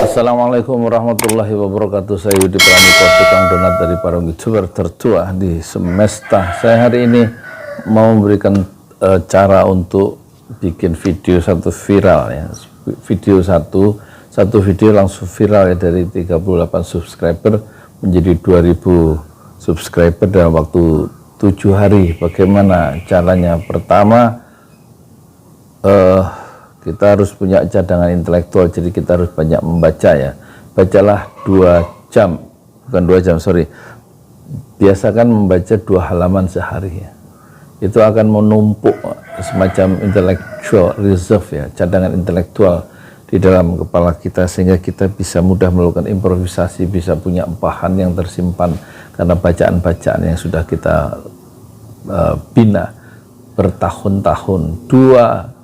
Assalamualaikum warahmatullahi wabarakatuh. Saya Yudi Pramuko, tukang donat dari para youtuber tertua di semesta. Saya hari ini mau memberikan cara untuk bikin video satu viral ya. Satu video langsung viral ya, dari 38 subscriber menjadi 2000 subscriber dalam waktu 7 hari. Bagaimana caranya? Pertama, kita harus punya cadangan intelektual, jadi kita harus banyak membaca ya. Bacalah 2 jam, bukan 2 jam, sorry. Biasakan membaca 2 halaman sehari ya. Itu akan menumpuk semacam intellectual reserve ya, cadangan intelektual di dalam kepala kita, sehingga kita bisa mudah melakukan improvisasi, bisa punya bahan yang tersimpan karena bacaan-bacaan yang sudah kita bina bertahun-tahun. 2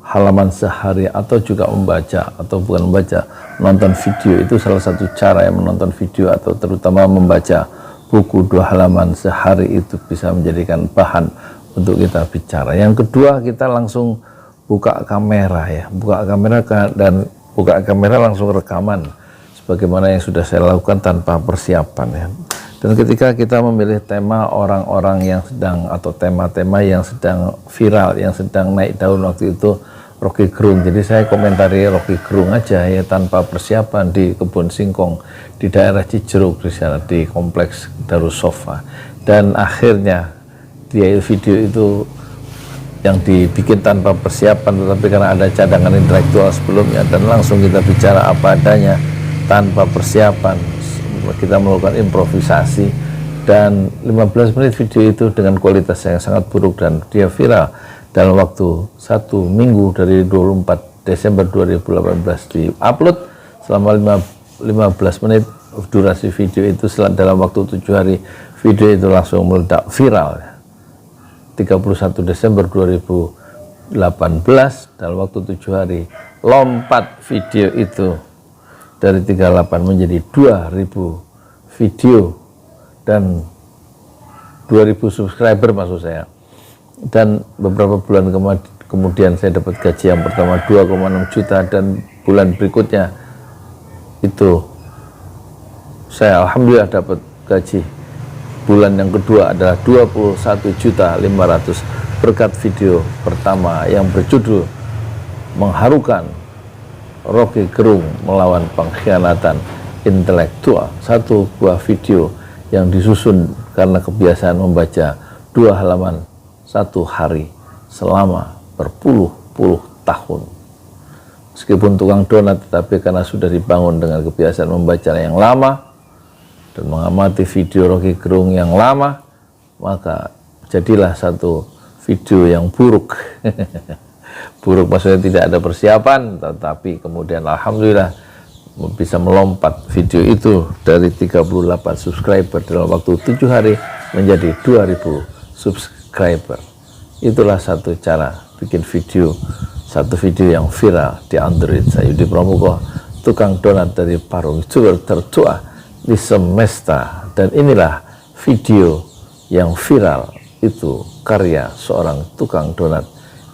halaman sehari, atau juga membaca, atau bukan membaca, menonton video, itu salah satu cara yang menonton video atau terutama membaca buku 2 halaman sehari itu bisa menjadikan bahan untuk kita bicara. Yang kedua, kita langsung buka kamera ya, buka kamera langsung rekaman sebagaimana yang sudah saya lakukan tanpa persiapan ya. Dan ketika kita memilih tema orang-orang yang sedang, atau tema-tema yang sedang viral, yang sedang naik daun waktu itu, Rocky Gerung. Jadi saya komentari Rocky Gerung aja ya, tanpa persiapan, di kebun singkong di daerah Cijeruk, di sana di kompleks Darussofa. Dan akhirnya video itu yang dibikin tanpa persiapan, tetapi karena ada cadangan intelektual sebelumnya, dan langsung kita bicara apa adanya tanpa persiapan, kita melakukan improvisasi, dan 15 menit video itu dengan kualitas yang sangat buruk, dan dia viral dalam waktu 1 minggu, dari 24 Desember 2018 di-upload. Selama 15 menit durasi video itu, dalam waktu 7 hari video itu langsung meledak viral. 31 Desember 2018 dalam waktu 7 hari lompat video itu dari 38 menjadi 2000 video dan 2000 subscriber maksud saya. Dan beberapa bulan kemudian saya dapat gaji yang pertama 2,6 juta, dan bulan berikutnya itu saya alhamdulillah dapat gaji bulan yang kedua adalah 21.500.000 berkat video pertama yang berjudul Mengharukan Rocky Gerung Melawan Pengkhianatan Intelektual. Satu buah video yang disusun karena kebiasaan membaca 2 halaman 1 hari selama berpuluh-puluh tahun. Meskipun tukang donat, tetapi karena sudah dibangun dengan kebiasaan membaca yang lama dan mengamati video Rocky Gerung yang lama, maka jadilah satu video yang buruk. Buruk maksudnya tidak ada persiapan, tetapi kemudian alhamdulillah bisa melompat video itu dari 38 subscriber dalam waktu 7 hari menjadi 2000 subscriber. Itulah satu cara bikin video, satu video yang viral di Android. Saya Yudi Pramuko, tukang donat dari para youtuber tertua di semesta. Dan inilah video yang viral, itu karya seorang tukang donat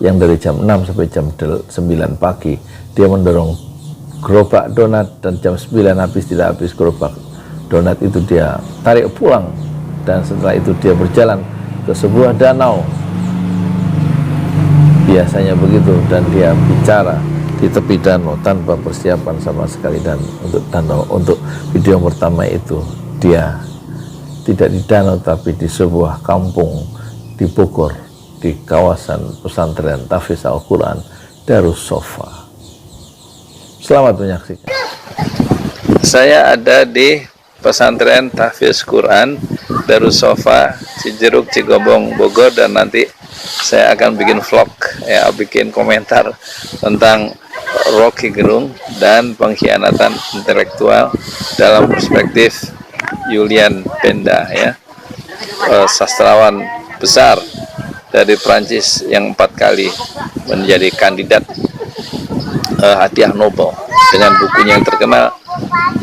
yang dari jam 6 sampai jam 9 pagi dia mendorong gerobak donat, dan jam 9 habis tidak habis gerobak donat itu dia tarik pulang, dan setelah itu dia berjalan ke sebuah danau, biasanya begitu, dan dia bicara di tepi danau tanpa persiapan sama sekali. Dan untuk danau, untuk video yang pertama itu dia tidak di danau tapi di sebuah kampung di Bogor, di kawasan pesantren Tahfiz Al-Quran Darussofa. Selamat menyaksikan. Saya ada di pesantren Tahfiz Quran Darussofa Cijeruk, Cigobong, Bogor, dan nanti saya akan bikin vlog ya, bikin komentar tentang Rocky Gerung dan pengkhianatan intelektual dalam perspektif Julian Benda ya, sastrawan besar dari Prancis yang 4 kali menjadi kandidat hadiah Nobel dengan bukunya yang terkenal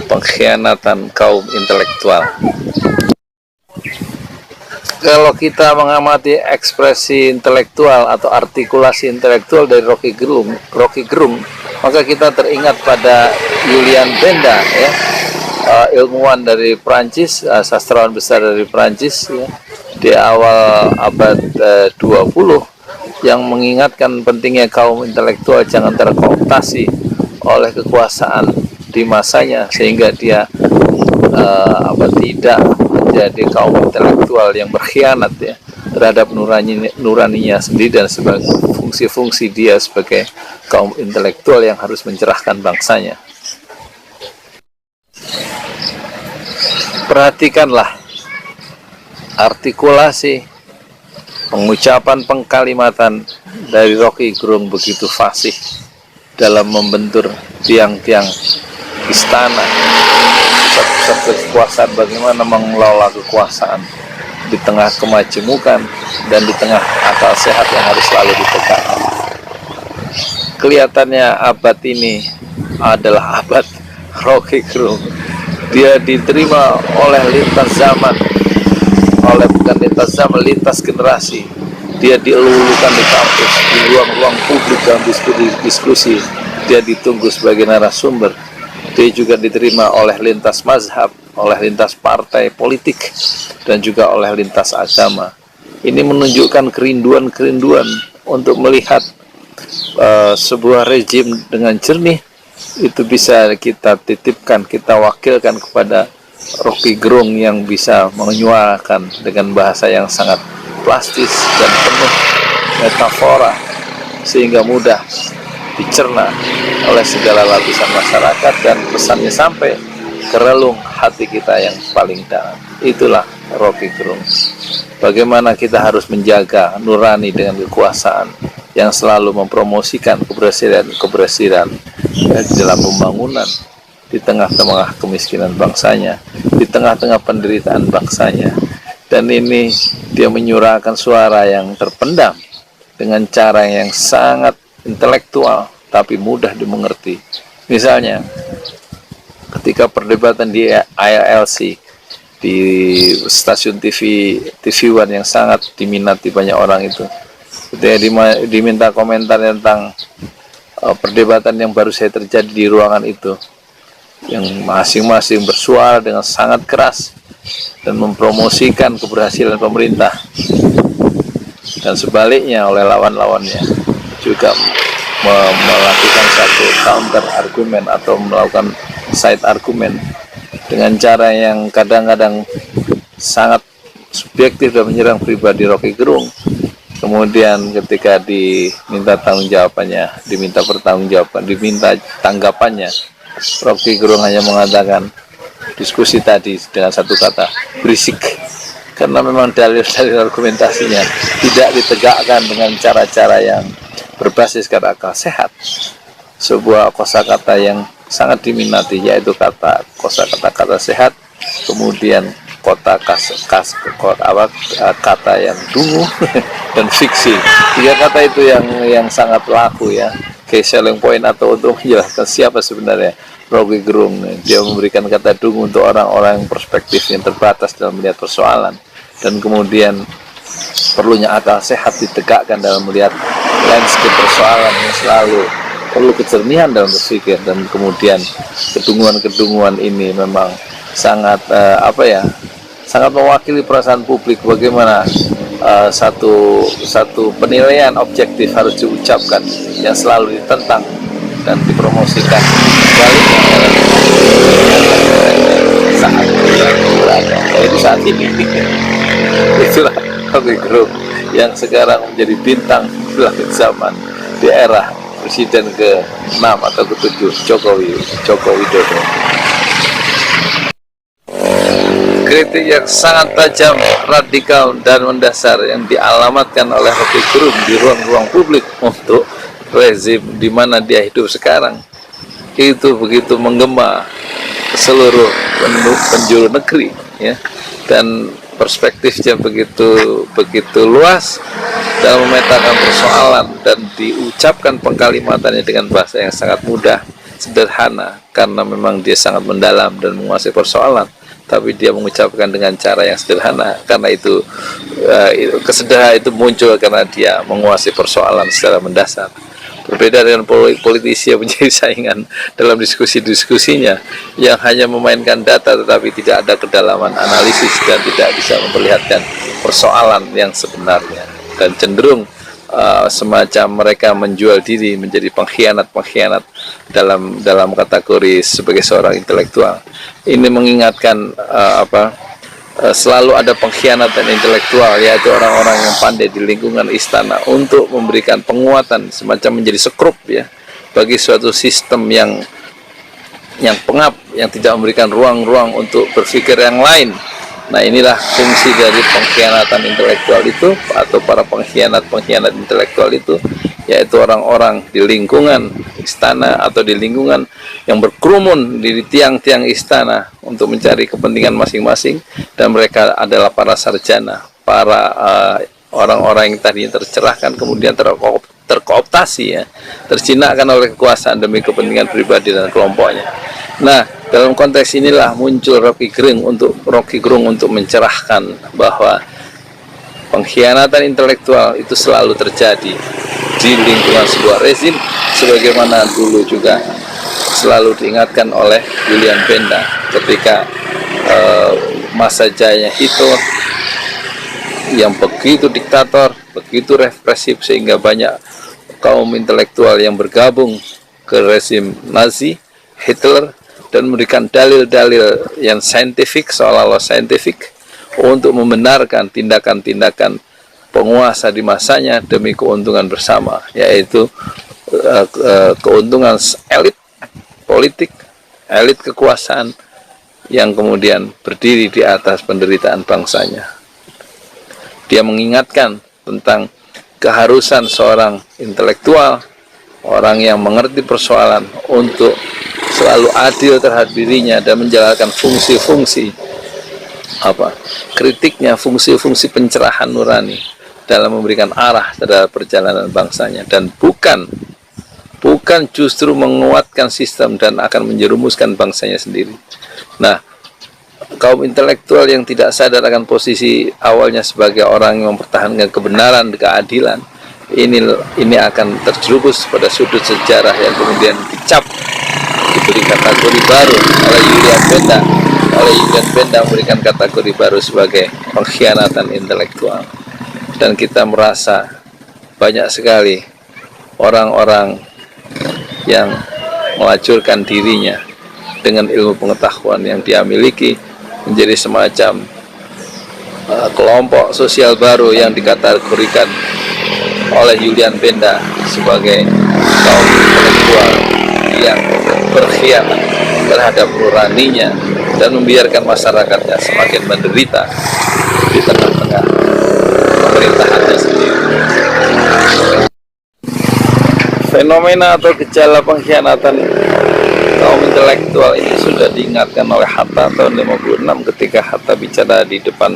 Pengkhianatan Kaum Intelektual. Kalau kita mengamati ekspresi intelektual atau artikulasi intelektual dari Rocky Gerung maka kita teringat pada Julian Benda, ya, ilmuwan dari Prancis, sastrawan besar dari Prancis, ya, di awal abad 20, yang mengingatkan pentingnya kaum intelektual jangan terkooptasi oleh kekuasaan di masanya, sehingga dia tidak menjadi kaum intelektual yang berkhianat, ya, terhadap nuraninya sendiri dan sebagai fungsi-fungsi dia sebagai kaum intelektual yang harus mencerahkan bangsanya. Perhatikanlah artikulasi pengucapan pengkalimatan dari Rocky Gerung begitu fasih dalam membentur tiang-tiang istana, pusat-pusat kekuasaan, bagaimana mengelola kekuasaan di tengah kemajemukan dan di tengah akal sehat yang harus selalu ditegakkan. Kelihatannya abad ini adalah abad Rocky Gerung. Dia diterima oleh lintas zaman, lintas generasi. Dia dielulukan di kampus, di ruang-ruang publik dalam diskusi. Dia ditunggu sebagai narasumber. Dia juga diterima oleh lintas mazhab, oleh lintas partai politik, dan juga oleh lintas agama. Ini menunjukkan kerinduan untuk melihat sebuah rejim dengan jernih. Itu bisa kita titipkan, kita wakilkan kepada Rocky Gerung yang bisa menyuarakan dengan bahasa yang sangat plastis dan penuh metafora, sehingga mudah dicerna oleh segala lapisan masyarakat dan pesannya sampai ke relung hati kita yang paling dalam. Itulah Rocky Gerung. Bagaimana kita harus menjaga nurani dengan kekuasaan yang selalu mempromosikan keberhasilan di dalam pembangunan, di tengah-tengah kemiskinan bangsanya, di tengah-tengah penderitaan bangsanya. Dan ini dia menyuarakan suara yang terpendam dengan cara yang sangat intelektual tapi mudah dimengerti. Misalnya ketika perdebatan di ILC, di stasiun TV One yang sangat diminati banyak orang itu, ketika diminta komentar tentang perdebatan yang baru saja terjadi di ruangan itu, yang masing-masing bersuara dengan sangat keras dan mempromosikan keberhasilan pemerintah, dan sebaliknya oleh lawan-lawannya juga melakukan satu counter argumen atau melakukan side argumen dengan cara yang kadang-kadang sangat subjektif dan menyerang pribadi Rocky Gerung. Kemudian ketika diminta tanggapannya, Rocky Gerung hanya mengatakan diskusi tadi dengan satu kata, berisik. Karena memang dalil-dalil argumentasinya tidak ditegakkan dengan cara-cara yang berbasis pada akal sehat. Sebuah kosakata yang sangat diminati, yaitu kata sehat, kemudian kata yang dungu dan fiksi. Tiga kata itu yang sangat laku, ya, key selling point atau untuk menjelaskan siapa sebenarnya Rocky Gerung. Dia memberikan kata dungu untuk orang-orang yang perspektif yang terbatas dalam melihat persoalan, dan kemudian perlunya akal sehat ditegakkan dalam melihat landscape persoalan yang selalu perlu kejernihan dalam berpikir. Dan kemudian kedunguan ini memang sangat sangat mewakili perasaan publik, bagaimana satu penilaian objektif harus diucapkan yang selalu ditentang dan dipromosikan. Saat berada, yaitu saat ini. Itulah Rocky Gerung yang sekarang menjadi bintang langit zaman di era Presiden ke-6 atau ke-7 Joko Widodo. Kritik yang sangat tajam, radikal, dan mendasar yang dialamatkan oleh Rocky Gerung di ruang-ruang publik untuk rezim di mana dia hidup sekarang itu begitu menggema ke seluruh penjuru negeri, ya, dan perspektifnya begitu luas dalam memetakan persoalan dan diucapkan pengkalimatannya dengan bahasa yang sangat mudah, sederhana, karena memang dia sangat mendalam dan menguasai persoalan. Tapi dia mengucapkan dengan cara yang sederhana, karena itu kesederhanaan itu muncul karena dia menguasai persoalan secara mendasar. Berbeda dengan politisi yang menjadi saingan dalam diskusi-diskusinya yang hanya memainkan data tetapi tidak ada kedalaman analisis dan tidak bisa memperlihatkan persoalan yang sebenarnya, dan cenderung semacam mereka menjual diri menjadi pengkhianat-pengkhianat dalam kategori sebagai seorang intelektual. Ini mengingatkan selalu ada pengkhianatan intelektual, yaitu orang-orang yang pandai di lingkungan istana untuk memberikan penguatan semacam menjadi sekrup ya bagi suatu sistem yang pengap, yang tidak memberikan ruang-ruang untuk berpikir yang lain. Nah, inilah fungsi dari pengkhianatan intelektual itu, atau para pengkhianat intelektual itu, yaitu orang-orang di lingkungan istana atau di lingkungan yang berkerumun di tiang-tiang istana untuk mencari kepentingan masing-masing, dan mereka adalah para sarjana, para orang-orang yang tadi tercerahkan kemudian terkooptasi ya, terjinakkan oleh kekuasaan demi kepentingan pribadi dan kelompoknya. Nah, dalam konteks inilah muncul Rocky Gerung untuk mencerahkan bahwa pengkhianatan intelektual itu selalu terjadi di lingkungan sebuah rezim, sebagaimana dulu juga selalu diingatkan oleh Julian Benda ketika masa jayanya Hitler yang begitu diktator, begitu represif, sehingga banyak kaum intelektual yang bergabung ke rezim Nazi Hitler dan memberikan dalil-dalil yang saintifik, seolah-olah saintifik, untuk membenarkan tindakan-tindakan penguasa di masanya demi keuntungan bersama, yaitu keuntungan elit politik, elit kekuasaan yang kemudian berdiri di atas penderitaan bangsanya. Dia mengingatkan tentang keharusan seorang intelektual, orang yang mengerti persoalan, untuk selalu adil terhadap dirinya dan menjalankan fungsi-fungsi kritiknya, fungsi-fungsi pencerahan nurani dalam memberikan arah terhadap perjalanan bangsanya, dan bukan justru menguatkan sistem dan akan menjerumuskan bangsanya sendiri. Nah, kaum intelektual yang tidak sadar akan posisi awalnya sebagai orang yang mempertahankan kebenaran, keadilan, ini akan terjerumus pada sudut sejarah yang kemudian dicap, diberi kategori baru oleh Julian Benda memberikan kategori baru sebagai pengkhianatan intelektual. Dan kita merasa banyak sekali orang-orang yang melacurkan dirinya dengan ilmu pengetahuan yang dia miliki menjadi semacam kelompok sosial baru yang dikategorikan oleh Julian Benda sebagai kaum intelektual yang berkhianat terhadap nuraninya dan membiarkan masyarakatnya semakin menderita di tengah-tengah pemerintahannya sendiri. Fenomena atau gejala pengkhianatan kaum intelektual ini sudah diingatkan oleh Hatta tahun 56 ketika Hatta bicara di depan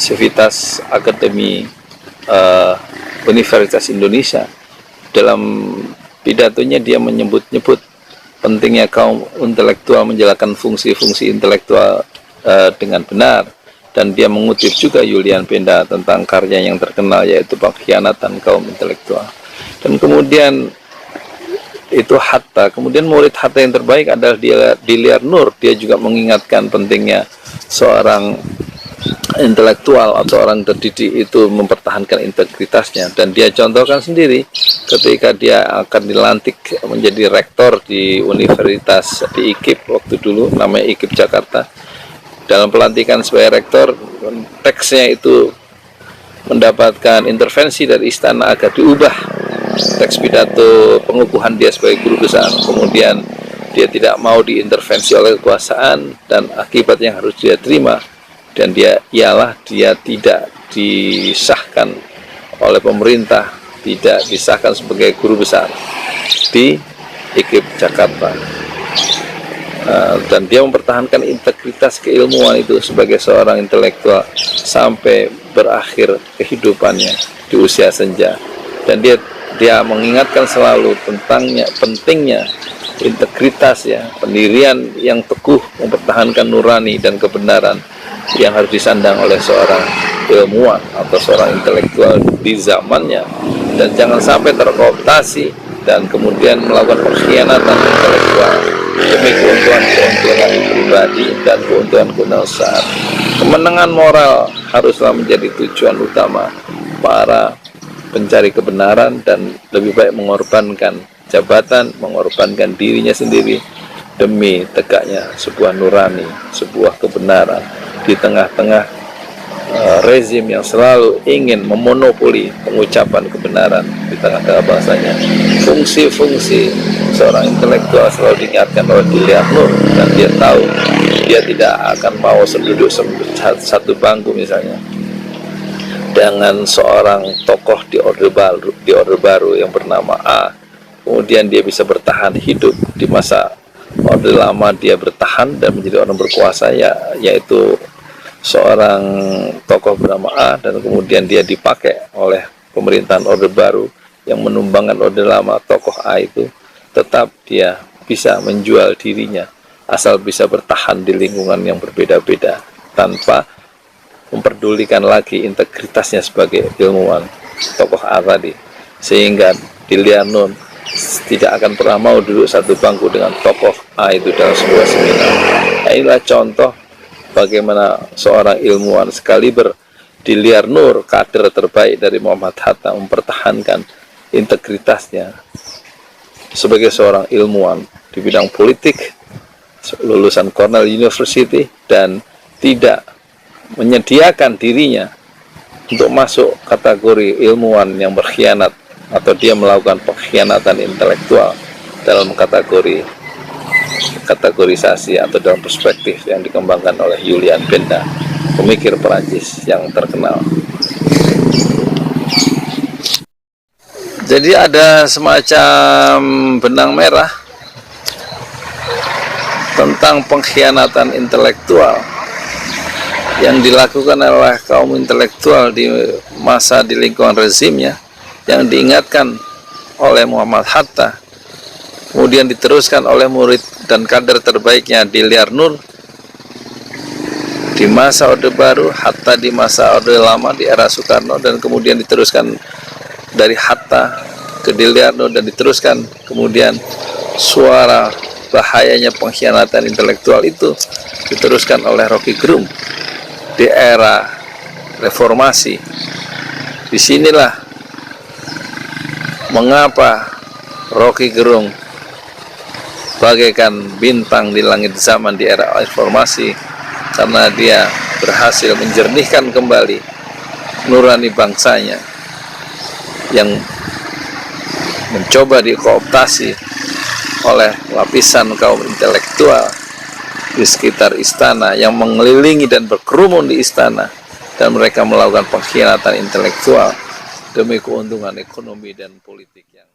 Civitas Akademi Universitas Indonesia. Dalam pidatonya dia menyebut-nyebut pentingnya kaum intelektual menjalankan fungsi-fungsi intelektual dengan benar, dan dia mengutip juga Julian Benda tentang karya yang terkenal yaitu pengkhianatan kaum intelektual. Dan kemudian itu Hatta, kemudian murid Hatta yang terbaik adalah Diliar Nur. Dia juga mengingatkan pentingnya seorang intelektual atau orang terdidik itu mempertahankan integritasnya, dan dia contohkan sendiri ketika dia akan dilantik menjadi rektor di universitas di IKIP waktu dulu, namanya IKIP Jakarta. Dalam pelantikan sebagai rektor, teksnya itu mendapatkan intervensi dari istana agar diubah teks pidato pengukuhan dia sebagai guru besar. Kemudian dia tidak mau diintervensi oleh kekuasaan, dan akibat yang harus dia terima dan dia tidak disahkan oleh pemerintah, tidak disahkan sebagai guru besar di IKIP Jakarta. Dan dia mempertahankan integritas keilmuan itu sebagai seorang intelektual sampai berakhir kehidupannya di usia senja. Dan dia mengingatkan selalu tentang pentingnya integritas ya, pendirian yang teguh, mempertahankan nurani dan kebenaran yang harus disandang oleh seorang ilmuwan atau seorang intelektual di zamannya, dan jangan sampai terkooptasi dan kemudian melakukan pengkhianatan intelektual demi keuntungan pribadi dan keuntungan kemanusiaan. Kemenangan moral haruslah menjadi tujuan utama para pencari kebenaran, dan lebih baik mengorbankan jabatan, mengorbankan dirinya sendiri demi tegaknya sebuah nurani, sebuah kebenaran di tengah-tengah rezim yang selalu ingin memonopoli pengucapan kebenaran di tengah-tengah bangsanya. Fungsi-fungsi seorang intelektual selalu diingatkan oleh Julian Nur, dan dia tahu dia tidak akan mau duduk satu bangku misalnya dengan seorang tokoh di orde baru yang bernama A, kemudian dia bisa bertahan hidup di masa orde lama, dia bertahan dan menjadi orang berkuasa, yaitu seorang tokoh bernama A, dan kemudian dia dipakai oleh pemerintahan orde baru yang menumbangkan orde lama. Tokoh A itu tetap dia bisa menjual dirinya asal bisa bertahan di lingkungan yang berbeda-beda tanpa memperdulikan lagi integritasnya sebagai ilmuwan, tokoh A tadi. Sehingga Julian Nur tidak akan pernah mau duduk satu bangku dengan tokoh A itu dalam sebuah seminar. Nah, inilah contoh bagaimana seorang ilmuwan sekaliber Julian Nur, kader terbaik dari Muhammad Hatta, mempertahankan integritasnya sebagai seorang ilmuwan di bidang politik, lulusan Cornell University, dan tidak menyediakan dirinya untuk masuk kategori ilmuwan yang berkhianat atau dia melakukan pengkhianatan intelektual dalam kategorisasi atau dalam perspektif yang dikembangkan oleh Julian Benda, pemikir Perancis yang terkenal. Jadi ada semacam benang merah tentang pengkhianatan intelektual yang dilakukan oleh kaum intelektual di masa di lingkungan rezimnya, yang diingatkan oleh Muhammad Hatta, kemudian diteruskan oleh murid dan kader terbaiknya Julian Nur di masa Orde Baru, Hatta di masa Orde Lama di era Soekarno, dan kemudian diteruskan dari Hatta ke Julian Nur, dan diteruskan kemudian suara bahayanya pengkhianatan intelektual itu diteruskan oleh Rocky Gerung di era reformasi. Disinilah mengapa Rocky Gerung bagaikan bintang di langit zaman di era reformasi, karena dia berhasil menjernihkan kembali nurani bangsanya yang mencoba dikooptasi oleh lapisan kaum intelektual di sekitar istana yang mengelilingi dan berkerumun di istana, dan mereka melakukan pengkhianatan intelektual demi keuntungan ekonomi dan politik yang.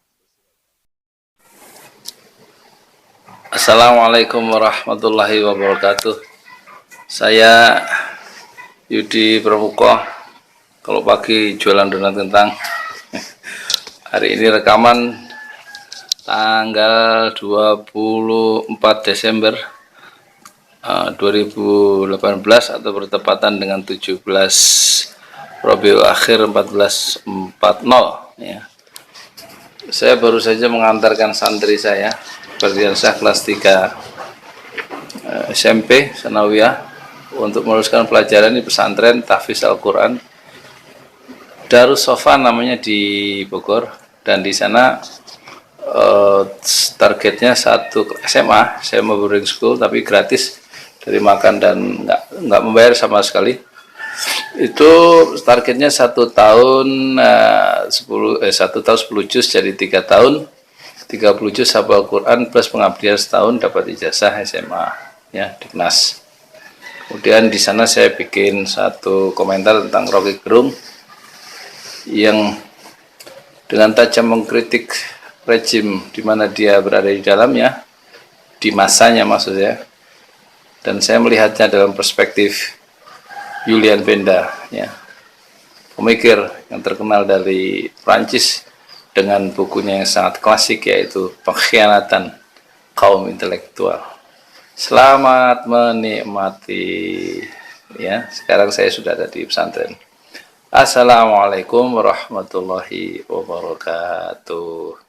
Assalamualaikum warahmatullahi wabarakatuh. Saya Yudi Pramuko. Kalau pagi jualan donat kentang. Hari ini rekaman tanggal 24 Desember 2018 atau bertepatan dengan 17 Rabiul Akhir 1440 ya. Saya baru saja mengantarkan santri saya Berdiansah kelas 3 SMP Sanawiyah untuk meneruskan pelajaran di pesantren Tahfiz Al-Quran Darus Sofa namanya di Bogor, dan di sana targetnya satu SMA boarding school tapi gratis dari makan dan nggak membayar sama sekali. Itu targetnya 1 tahun 10 juz jadi 3 tahun 30 juz hafal Quran plus pengabdian setahun dapat ijazah SMA ya Diknas. Kemudian di sana saya bikin satu komentar tentang Rocky Gerung yang dengan tajam mengkritik rejim di mana dia berada di dalamnya, di masanya maksudnya, dan saya melihatnya dalam perspektif Julian Benda ya, pemikir yang terkenal dari Prancis dengan bukunya yang sangat klasik yaitu Pengkhianatan Kaum Intelektual. Selamat menikmati ya. Sekarang saya sudah ada di pesantren. Assalamualaikum warahmatullahi wabarakatuh.